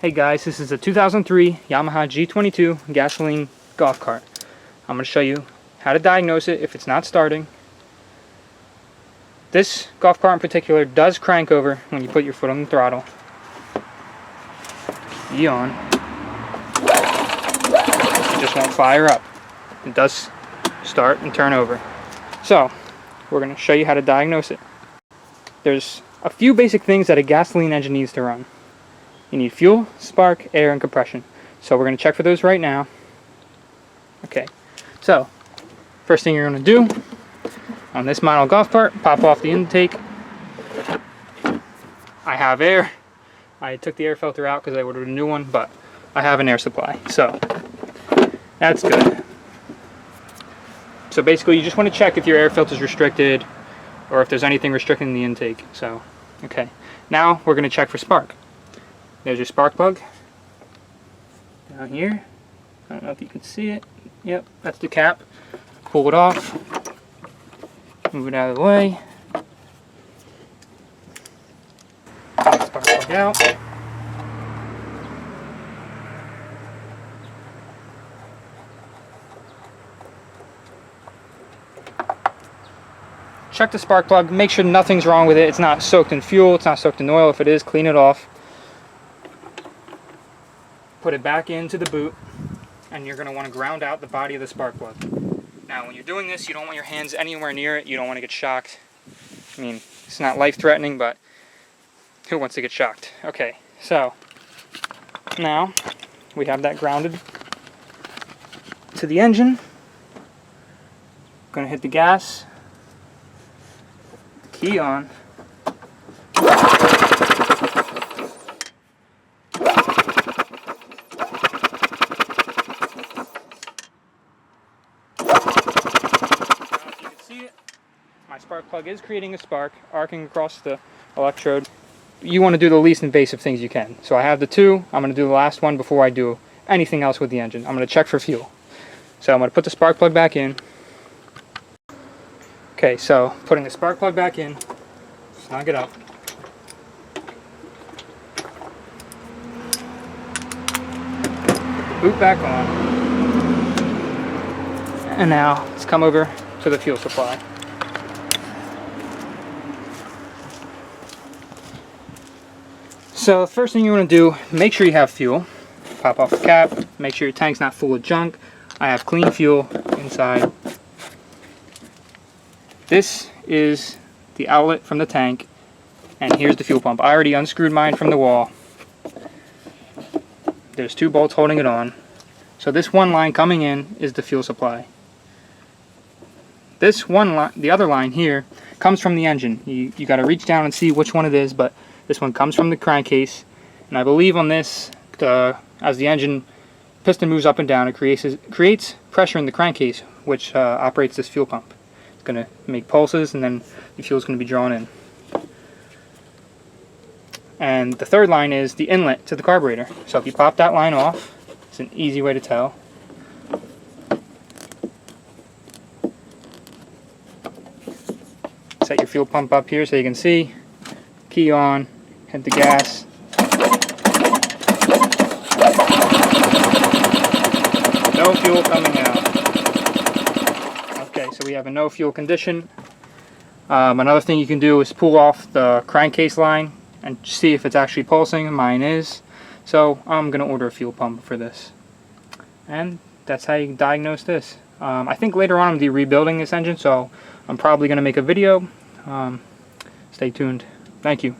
Hey guys, this is a 2003 Yamaha G22 gasoline golf cart. I'm going to show you how to diagnose it if it's not starting. This golf cart in particular does crank over when you put your foot on the throttle. Key on. It just won't fire up. It does start and turn over. So, we're going to show you how to diagnose it. There's a few basic things that a gasoline engine needs to run. You need fuel, spark, air, and compression. So we're going to check for those right now. Okay, so first thing you're going to do on this model golf cart, pop off the intake. I have air. I took the air filter out because I ordered a new one, but I have an air supply, so that's good. So basically you just want to check if your air filter is restricted or if there's anything restricting the intake. So, okay, now we're going to check for spark. There's your spark plug down here. I don't know if you can see it. Yep, that's the cap. Pull it off. Move it out of the way. Take the spark plug out. Check the spark plug. Make sure nothing's wrong with it. It's not soaked in fuel. It's not soaked in oil. If it is, clean it off. Put it back into the boot, and you're going to want to ground out the body of the spark plug. Now when you're doing this, you don't want your hands anywhere near it. You don't want to get shocked. I mean, it's not life-threatening, but who wants to get shocked? Okay, so now we have that grounded to the engine. Going to hit the gas, key on. My spark plug is creating a spark, arcing across the electrode. You want to do the least invasive things you can. So I have the two. I'm going to do the last one before I do anything else with the engine. I'm going to check for fuel. So I'm going to put the spark plug back in. Okay, so putting the spark plug back in, snug it up. Put the boot back on. And now let's come over to the fuel supply. So the first thing you want to do, make sure you have fuel. Pop off the cap, make sure your tank's not full of junk. I have clean fuel inside. This is the outlet from the tank, and here's the fuel pump. I already unscrewed mine from the wall. There's two bolts holding it on. So this one line coming in is the fuel supply. This one line, the other line here, comes from the engine. You got to reach down and see which one it is, but this one comes from the crankcase, and I believe on this, as the engine piston moves up and down, it creates pressure in the crankcase, which operates this fuel pump. It's going to make pulses, and then the fuel is going to be drawn in. And the third line is the inlet to the carburetor. So if you pop that line off, it's an easy way to tell. Set your fuel pump up here so you can see. Key on. Hit the gas. No fuel coming out. Okay, so we have a no fuel condition. Another thing you can do is pull off the crankcase line and see if it's actually pulsing. Mine is. So I'm going to order a fuel pump for this. And that's how you diagnose this. I think later on I'm going to be rebuilding this engine, so I'm probably going to make a video. Stay tuned. Thank you.